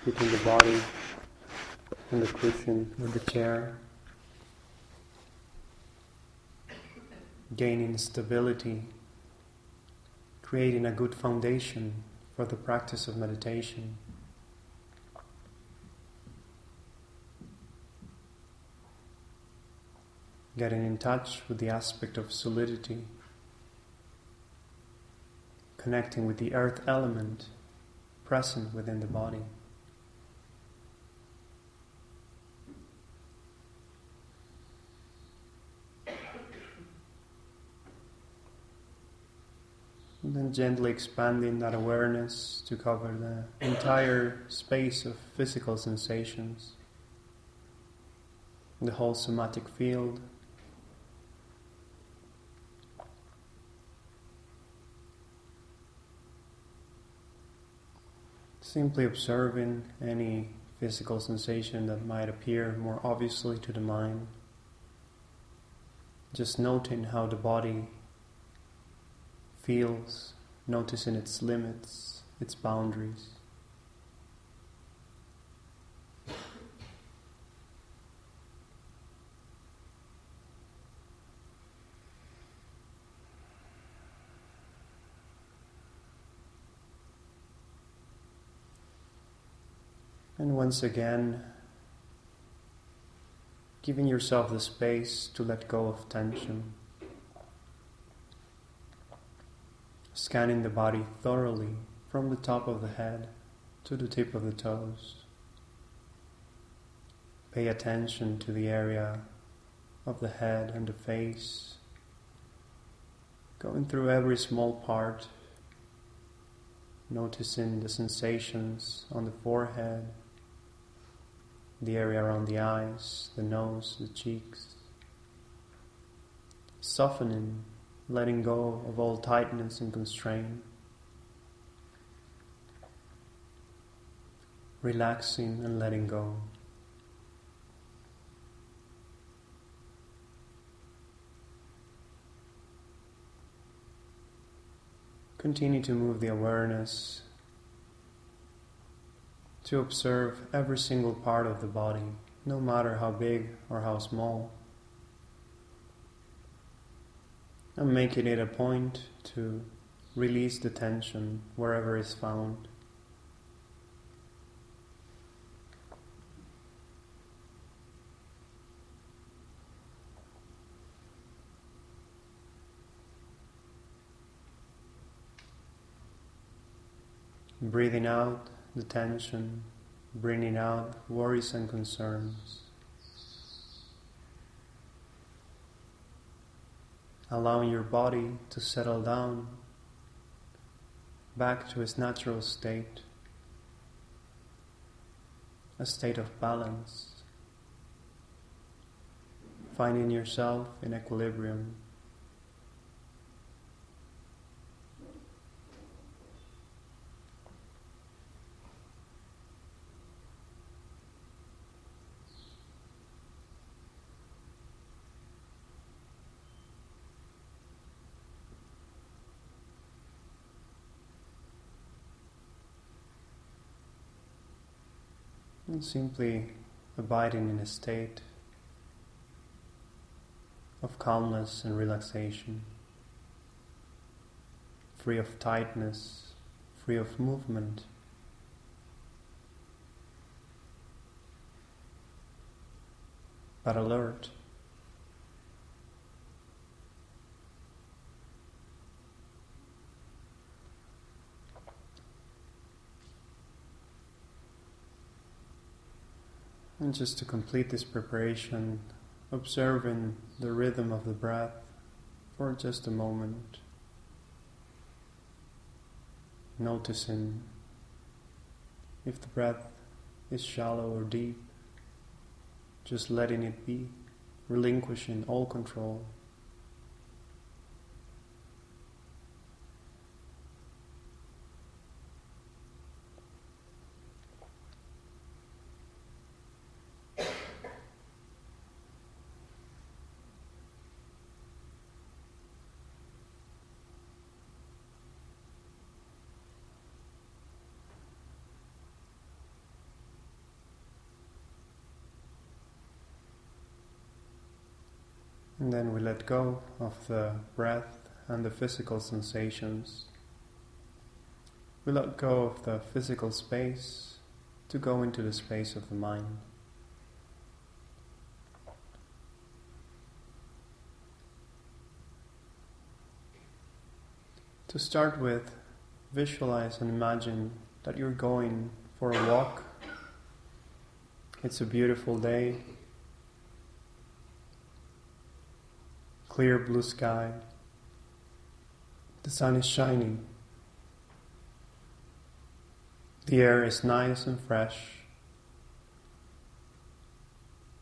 keeping the body on the cushion or the chair, gaining stability, creating a good foundation for the practice of meditation. Getting in touch with the aspect of solidity, connecting with the earth element present within the body. And then gently expanding that awareness to cover the entire space of physical sensations, the whole somatic field. Simply observing any physical sensation that might appear more obviously to the mind. Just noting how the body feels, noticing its limits, its boundaries. And once again, giving yourself the space to let go of tension. Scanning the body thoroughly from the top of the head to the tip of the toes. Pay attention to the area of the head and the face, going through every small part, noticing the sensations on the forehead, the area around the eyes, the nose, the cheeks. Softening, letting go of all tightness and constraint. Relaxing and letting go. Continue to move the awareness to observe every single part of the body, no matter how big or how small. And making it a point to release the tension wherever it's found. Breathing out the tension, bringing out worries and concerns. Allowing your body to settle down back to its natural state, a state of balance, finding yourself in equilibrium. And simply abiding in a state of calmness and relaxation, free of tightness, free of movement, but alert. And just to complete this preparation, observing the rhythm of the breath for just a moment. Noticing if the breath is shallow or deep, just letting it be, relinquishing all control. And then we let go of the breath and the physical sensations. We let go of the physical space to go into the space of the mind. To start with, visualize and imagine that you're going for a walk. It's a beautiful day, clear blue sky, the sun is shining, the air is nice and fresh,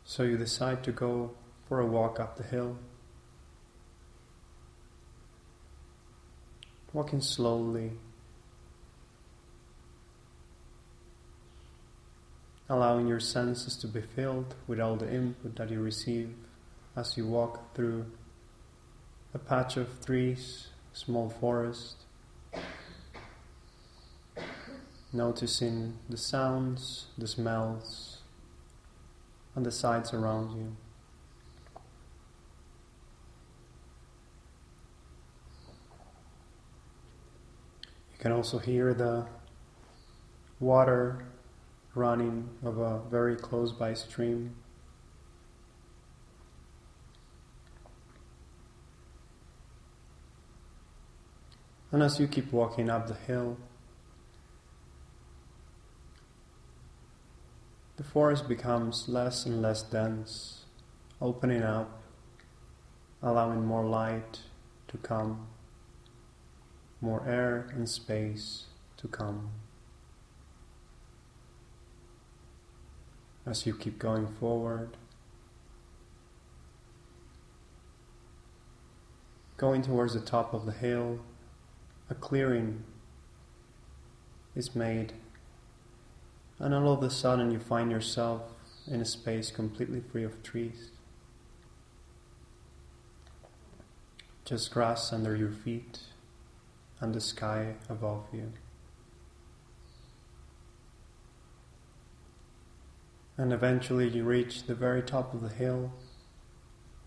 so you decide to go for a walk up the hill. Walking slowly, allowing your senses to be filled with all the input that you receive as you walk through a patch of trees, small forest, noticing the sounds, the smells, and the sights around you. You can also hear the water running of a very close by stream. And as you keep walking up the hill, the forest becomes less and less dense, opening up, allowing more light to come, more air and space to come. As you keep going forward, going towards the top of the hill, a clearing is made, and all of a sudden you find yourself in a space completely free of trees. Just grass under your feet and the sky above you. And eventually you reach the very top of the hill,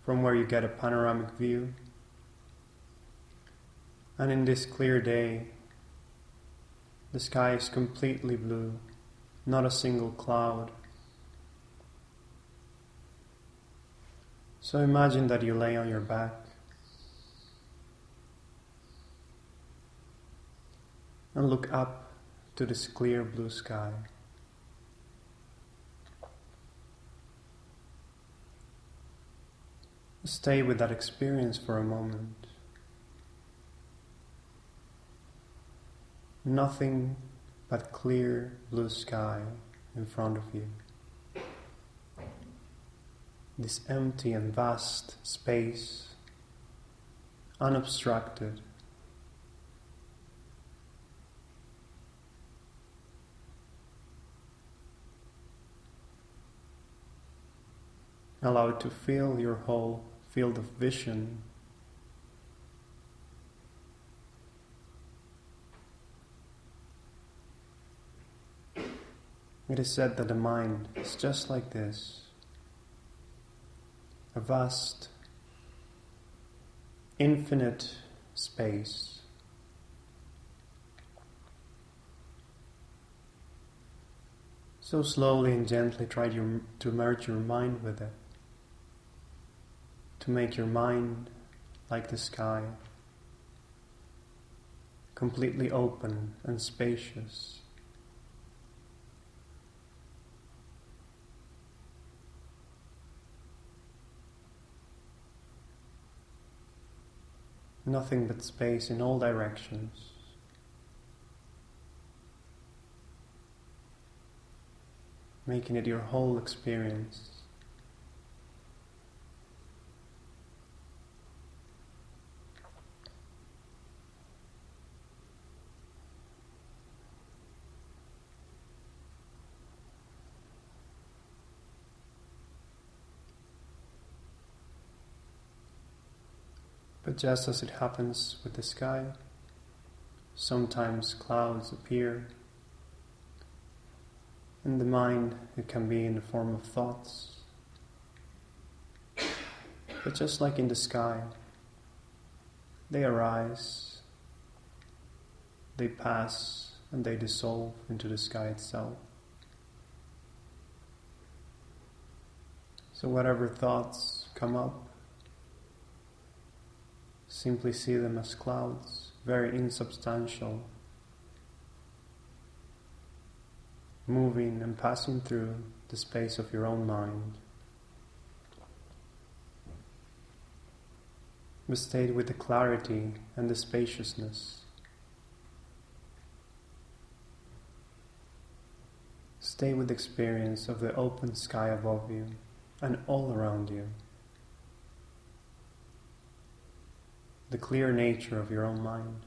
from where you get a panoramic view. And in this clear day, the sky is completely blue, not a single cloud. So imagine that you lay on your back and look up to this clear blue sky. Stay with that experience for a moment. Nothing but clear blue sky in front of you. This empty and vast space, unobstructed. Allow it to fill your whole field of vision. It is said that the mind is just like this, a vast, infinite space. So slowly and gently try to merge your mind with it, to make your mind like the sky, completely open and spacious. Nothing but space in all directions. Making it your whole experience. But just as it happens with the sky, sometimes clouds appear. In the mind, it can be in the form of thoughts. But just like in the sky, they arise, they pass, and they dissolve into the sky itself. So whatever thoughts come up, simply see them as clouds, very insubstantial, moving and passing through the space of your own mind. But stay with the clarity and the spaciousness. Stay with the experience of the open sky above you and all around you. The clear nature of your own mind.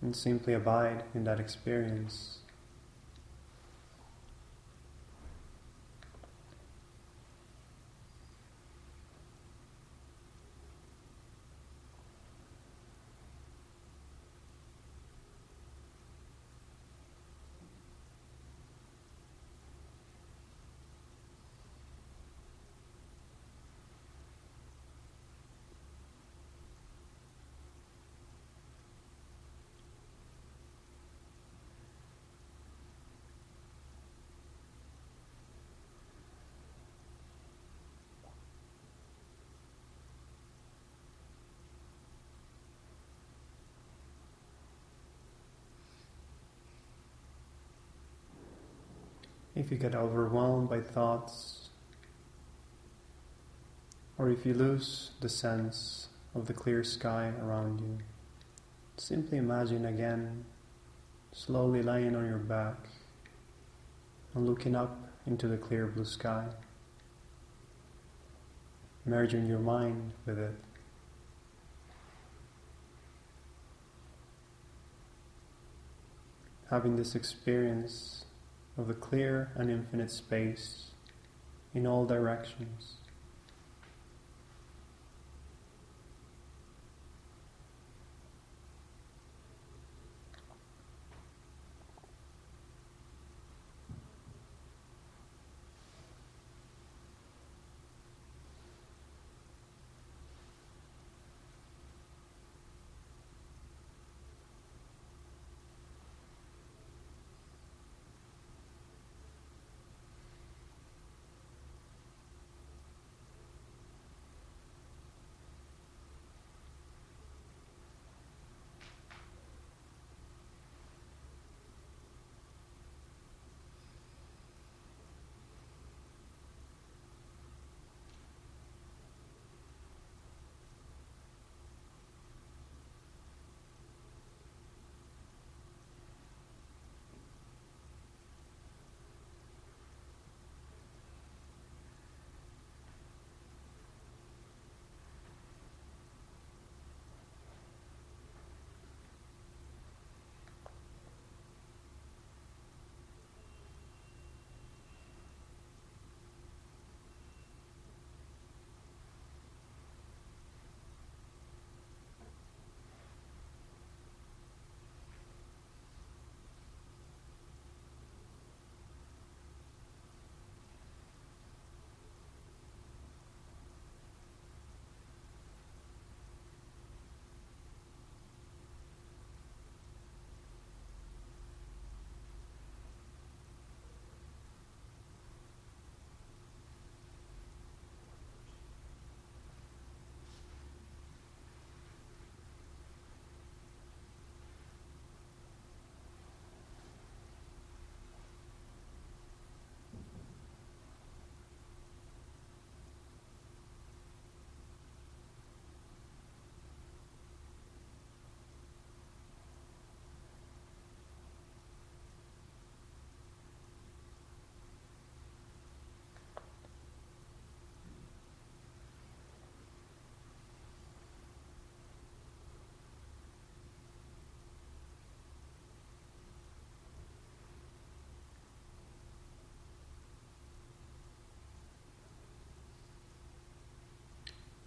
And simply abide in that experience. If you get overwhelmed by thoughts, or if you lose the sense of the clear sky around you, simply imagine again, slowly lying on your back and looking up into the clear blue sky, merging your mind with it. Having this experience of the clear and infinite space in all directions.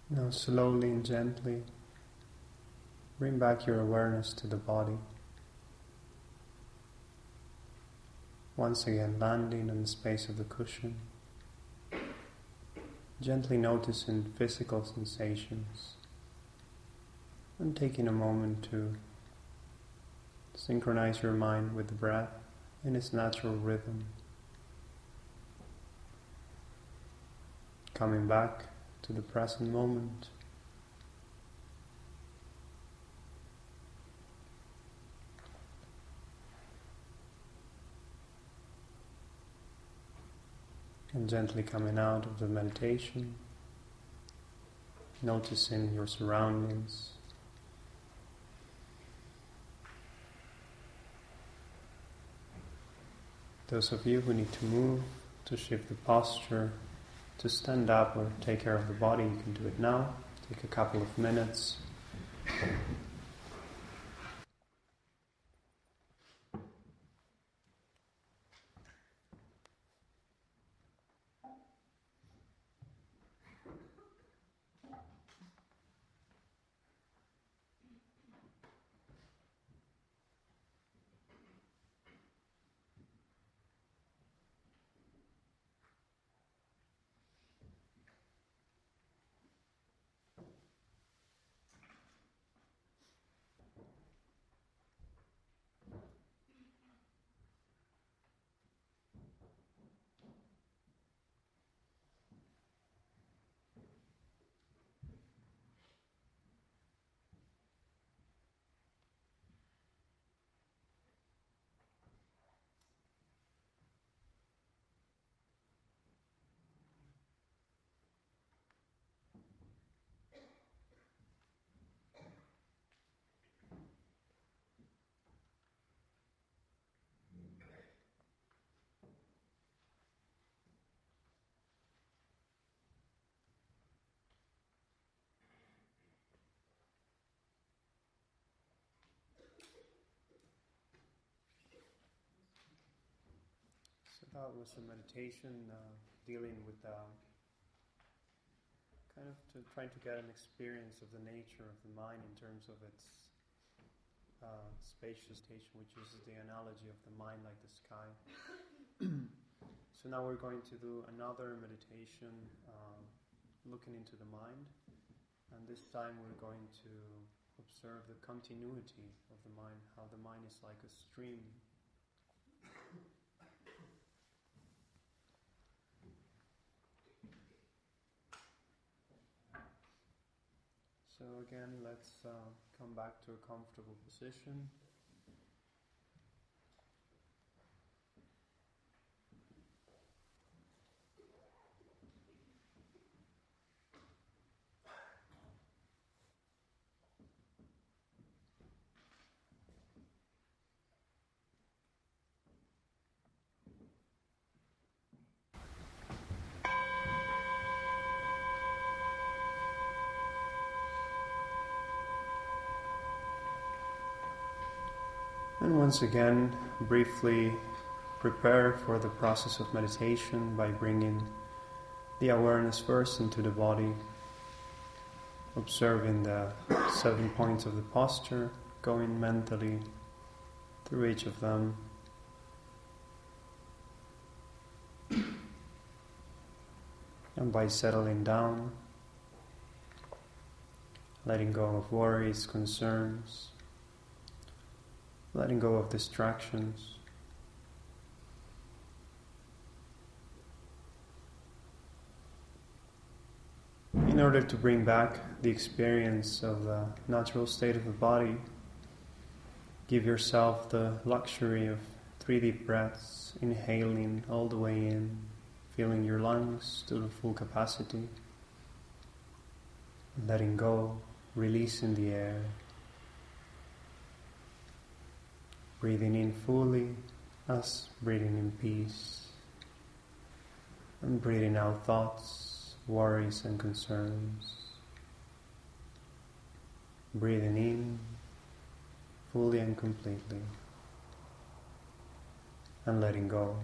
Now slowly and gently bring back your awareness to the body. Once again landing on the space of the cushion, gently noticing physical sensations and taking a moment to synchronize your mind with the breath in its natural rhythm. Coming back to the present moment. And gently coming out of the meditation, noticing your surroundings. Those of you who need to move, to shift the posture, to stand up or take care of the body, you can do it now. Take a couple of minutes. So that was a meditation dealing with kind of trying to get an experience of the nature of the mind in terms of its spacious station, which is the analogy of the mind like the sky. So now we're going to do another meditation looking into the mind, and this time we're going to observe the continuity of the mind, how the mind is like a stream. So again, let's come back to a comfortable position. And once again, briefly prepare for the process of meditation by bringing the awareness first into the body, observing the 7 points of the posture, going mentally through each of them. And by settling down, letting go of worries, concerns, letting go of distractions. In order to bring back the experience of the natural state of the body, give yourself the luxury of 3 deep breaths, inhaling all the way in, filling your lungs to the full capacity, letting go, releasing the air. Breathing in fully as breathing in peace, and breathing out thoughts, worries and concerns. Breathing in fully and completely, and letting go.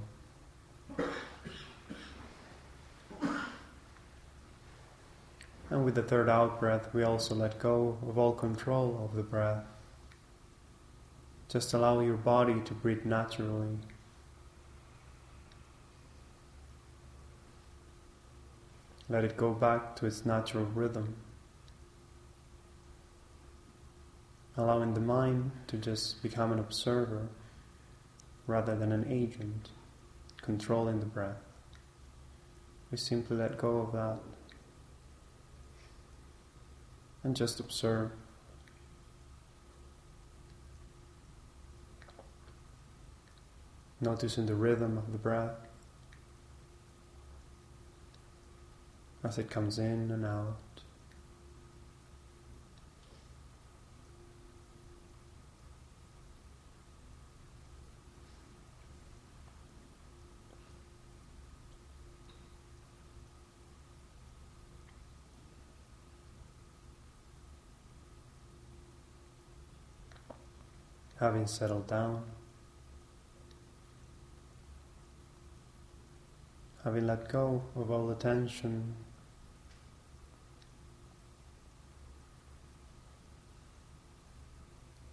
And with the 3rd out breath, we also let go of all control of the breath. Just allow your body to breathe naturally, Let it go back to its natural rhythm, allowing the mind to just become an observer rather than an agent controlling the breath. We simply let go of that and just observe. Noticing the rhythm of the breath as it comes in and out. Having settled down, having let go of all the tension,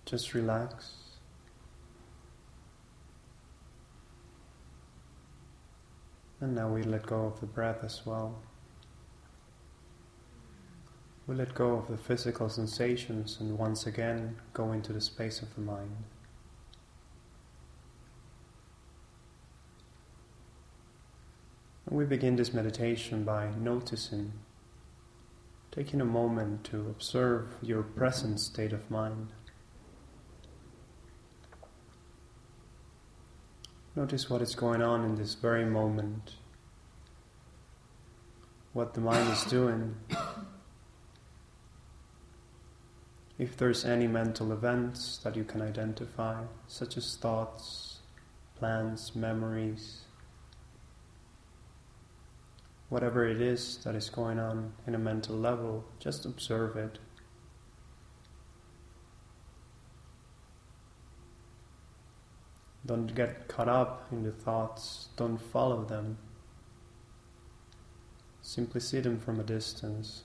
just relax. And now we let go of the breath as well. We let go of the physical sensations and once again go into the space of the mind. And we begin this meditation by noticing, taking a moment to observe your present state of mind. Notice what is going on in this very moment, what the mind is doing. If there's any mental events that you can identify, such as thoughts, plans, memories, whatever it is that is going on in a mental level, just observe it. Don't get caught up in the thoughts, don't follow them. Simply see them from a distance.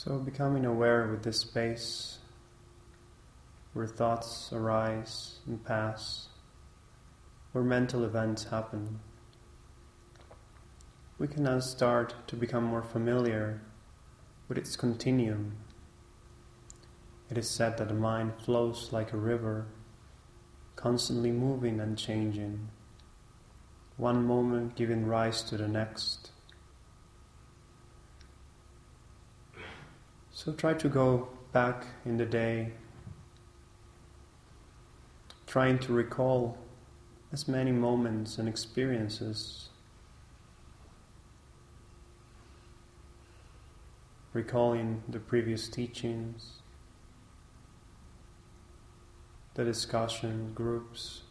So becoming aware with this space where thoughts arise and pass, where mental events happen, we can now start to become more familiar with its continuum. It is said that the mind flows like a river, constantly moving and changing, one moment giving rise to the next. So try to go back in the day, trying to recall as many moments and experiences, recalling the previous teachings, the discussion groups.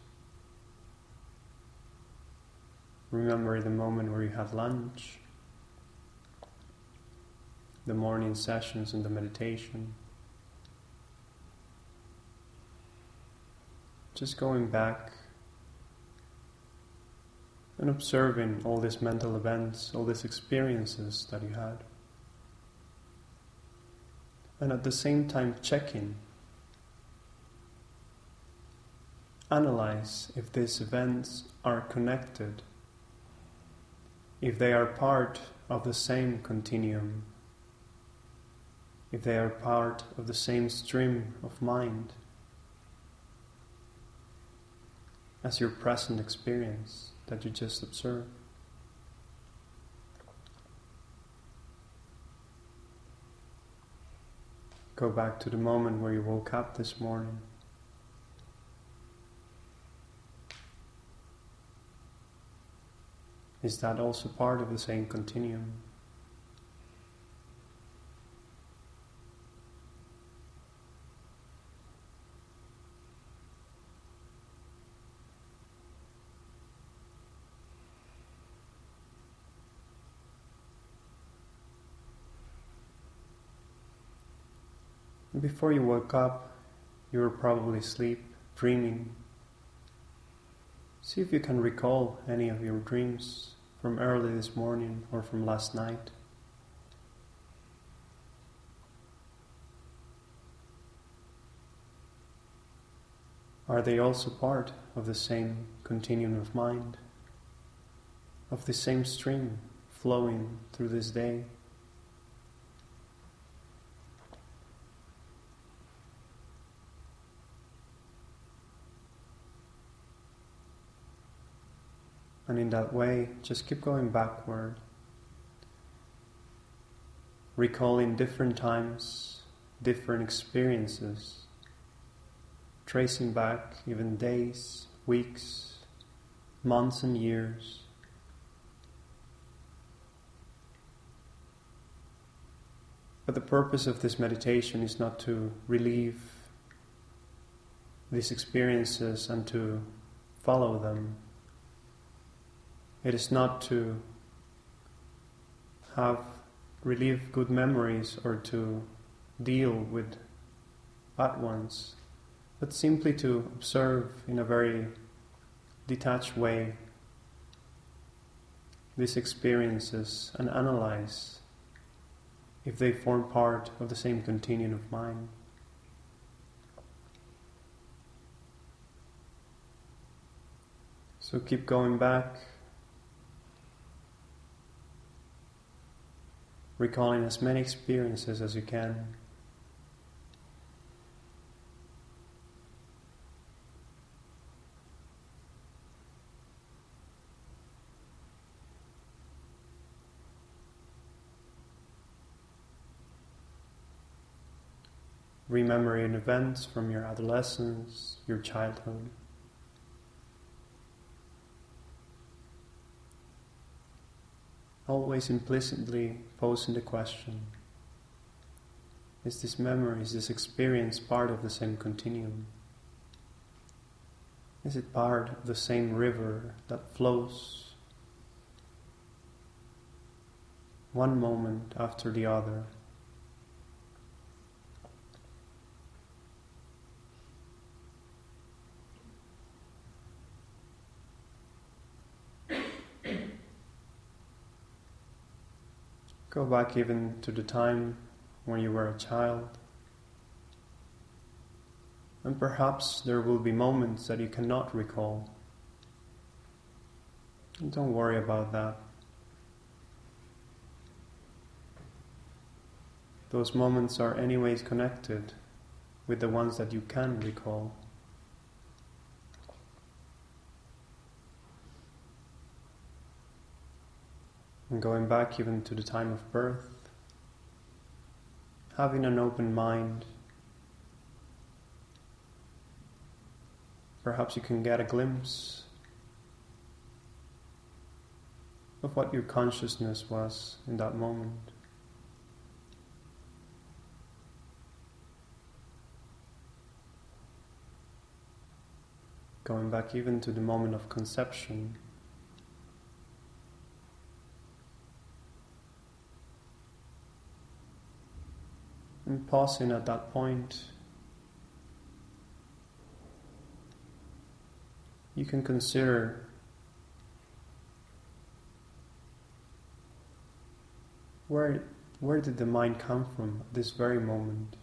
Remember the moment where you had lunch, the morning sessions and the meditation. Just going back and observing all these mental events, all these experiences that you had. And at the same time checking, analyze if these events are connected, if they are part of the same continuum, if they are part of the same stream of mind as your present experience that you just observed. Go back to the moment where you woke up this morning. Is that also part of the same continuum? Before you woke up, you were probably asleep, dreaming. See if you can recall any of your dreams from early this morning or from last night. Are they also part of the same continuum of mind, of the same stream flowing through this day? And in that way, just keep going backward, recalling different times, different experiences, tracing back even days, weeks, months and years. But the purpose of this meditation is not to relieve these experiences and to follow them. It is not to relieve good memories or to deal with bad ones, but simply to observe in a very detached way these experiences and analyze if they form part of the same continuum of mind. So keep going back, recalling as many experiences as you can. Remembering events from your adolescence, your childhood. Always implicitly posing the question, is this memory, is this experience part of the same continuum? Is it part of the same river that flows one moment after the other? Go back even to the time when you were a child. And perhaps there will be moments that you cannot recall. And don't worry about that. Those moments are anyways connected with the ones that you can recall. And going back even to the time of birth, having an open mind, perhaps you can get a glimpse of what your consciousness was in that moment. Going back even to the moment of conception, and pausing at that point, you can consider where did the mind come from at this very moment?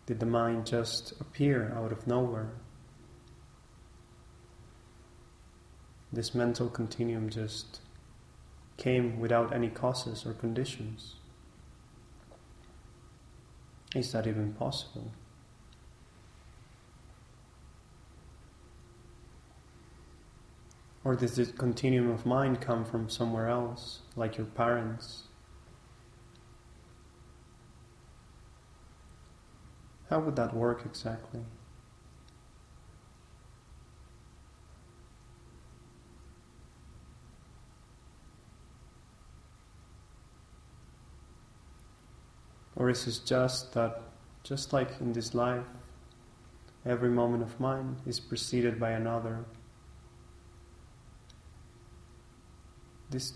Did the mind just appear out of nowhere? This mental continuum just came without any causes or conditions. Is that even possible? Or does this continuum of mind come from somewhere else, like your parents? How would that work exactly? Or is it just that, just like in this life, every moment of mine is preceded by another? This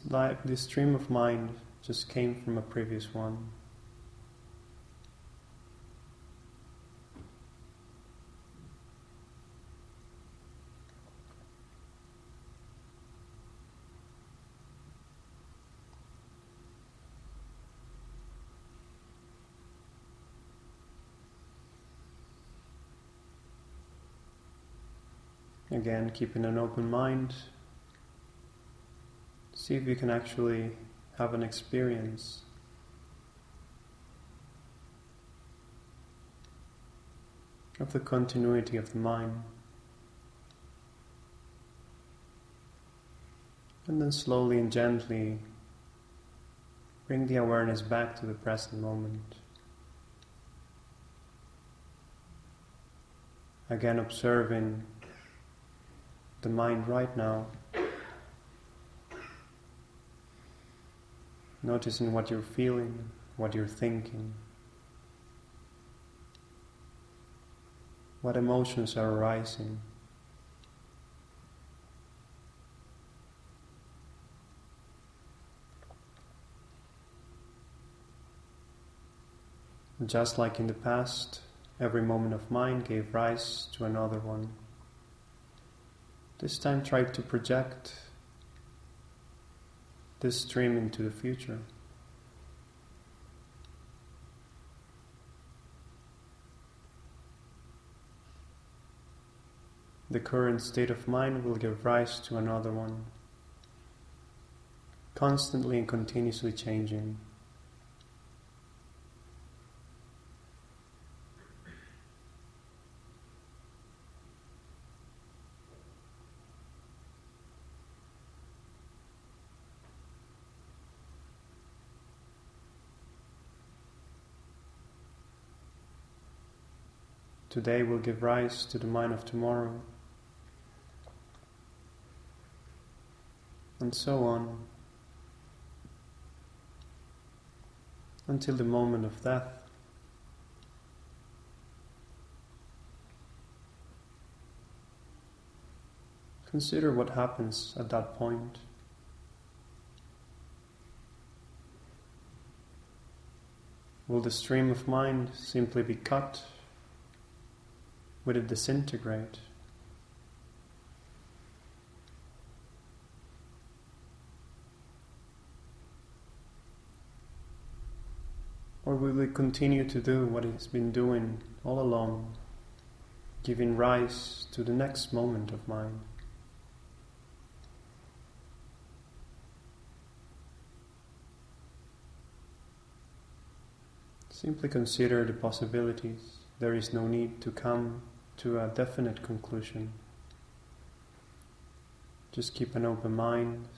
stream of mind just came from a previous one. Again, keeping an open mind, see if you can actually have an experience of the continuity of the mind. And then slowly and gently bring the awareness back to the present moment. Again, observing the mind right now, noticing what you're feeling, what you're thinking, what emotions are arising. Just like in the past, every moment of mind gave rise to another one. This time try to project this stream into the future. The current state of mind will give rise to another one, constantly and continuously changing. Today will give rise to the mind of tomorrow, and so on, until the moment of death. Consider what happens at that point. Will the stream of mind simply be cut? Would it disintegrate? Or will it continue to do what it's been doing all along, giving rise to the next moment of mind? Simply consider the possibilities. There is no need to come to a definite conclusion. Just keep an open mind.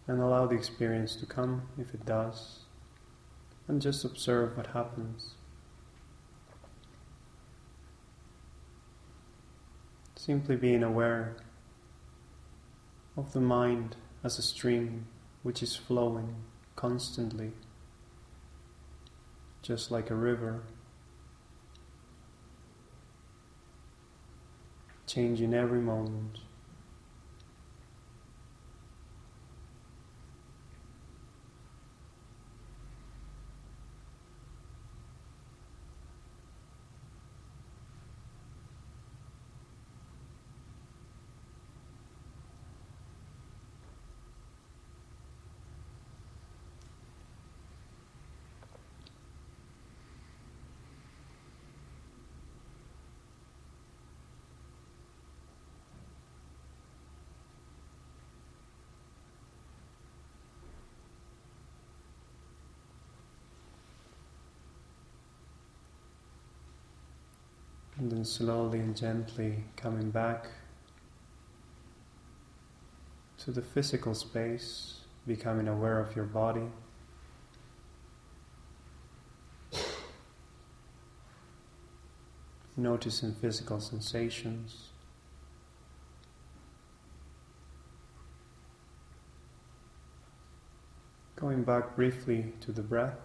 And allow the experience to come if it does. And just observe what happens. Simply being aware of the mind as a stream which is flowing constantly, just like a river, changing every moment. And then slowly and gently coming back to the physical space, becoming aware of your body, noticing physical sensations. Going back briefly to the breath.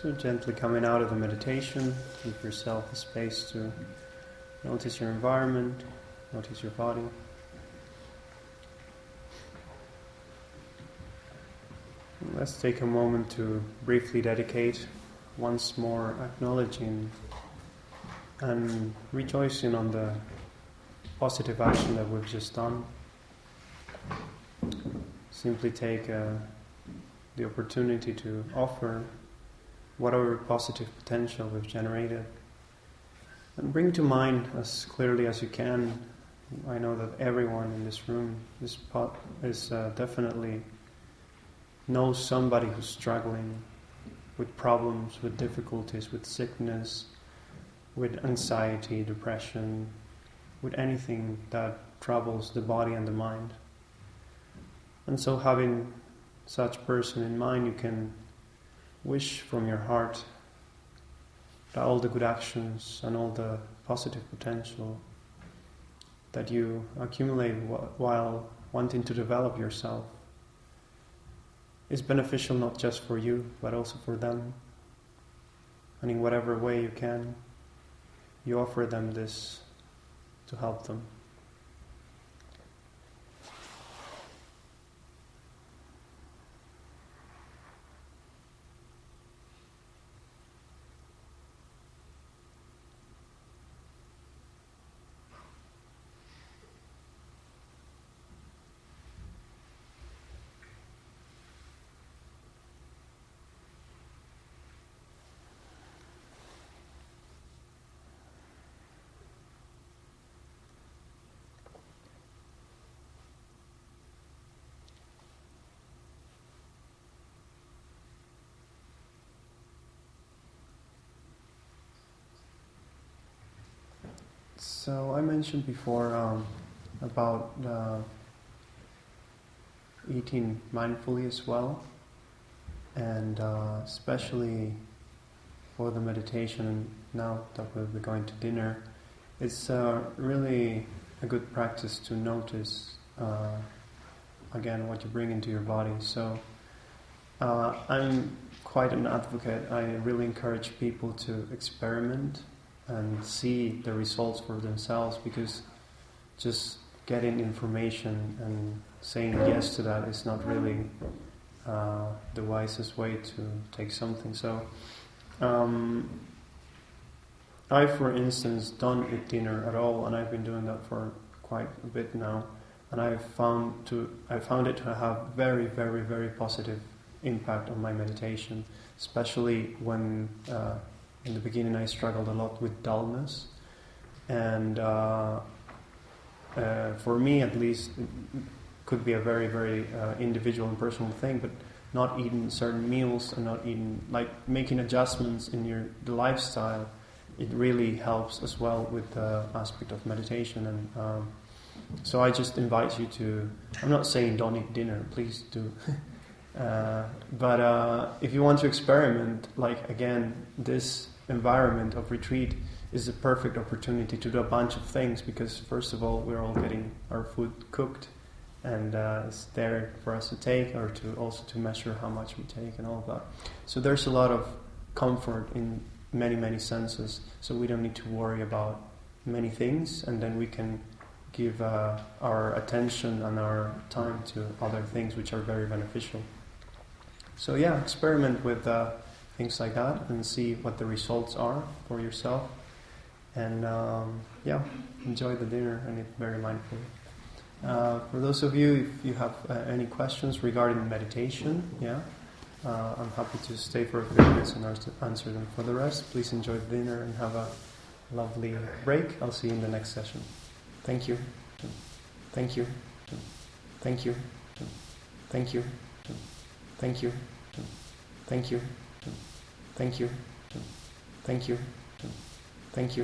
So gently coming out of the meditation, give yourself the space to notice your environment, notice your body. Let's take a moment to briefly dedicate, once more acknowledging and rejoicing on the positive action that we've just done. Simply take the opportunity to offer whatever positive potential we've generated, and bring to mind as clearly as you can. I know that everyone in this room is definitely knows somebody who's struggling with problems, with difficulties, with sickness, with anxiety, depression, with anything that troubles the body and the mind. And so having such person in mind, you can wish from your heart that all the good actions and all the positive potential that you accumulate while wanting to develop yourself is beneficial not just for you, but also for them. And in whatever way you can, you offer them this to help them. So I mentioned before about eating mindfully as well, and especially for the meditation now that we'll be going to dinner, it's really a good practice to notice again what you bring into your body. So I'm quite an advocate. I really encourage people to experiment and see the results for themselves, because just getting information and saying yes to that is not really the wisest way to take something. So I, for instance, don't eat dinner at all, and I've been doing that for quite a bit now, and I found it to have very, very, very positive impact on my meditation, especially when in the beginning I struggled a lot with dullness, and for me at least it could be a very, very individual and personal thing, but not eating certain meals and not eating, like making adjustments in the lifestyle, it really helps as well with the aspect of meditation. And so I just invite you to, I'm not saying don't eat dinner, please do. But if you want to experiment, like again, this environment of retreat is a perfect opportunity to do a bunch of things, because first of all, we're all getting our food cooked and it's there for us to take, or to also to measure how much we take and all of that. So there's a lot of comfort in many senses, so we don't need to worry about many things, and then we can give our attention and our time to other things which are very beneficial. So yeah, experiment with things like that and see what the results are for yourself, and enjoy the dinner and eat very mindfully. For those of you, if you have any questions regarding meditation, I'm happy to stay for a few minutes and answer them. For the rest, please enjoy the dinner and have a lovely break. I'll see you in the next session. Thank you. Thank you. Thank you. Thank you. Thank you. Thank you. Thank you. Thank you. Thank you.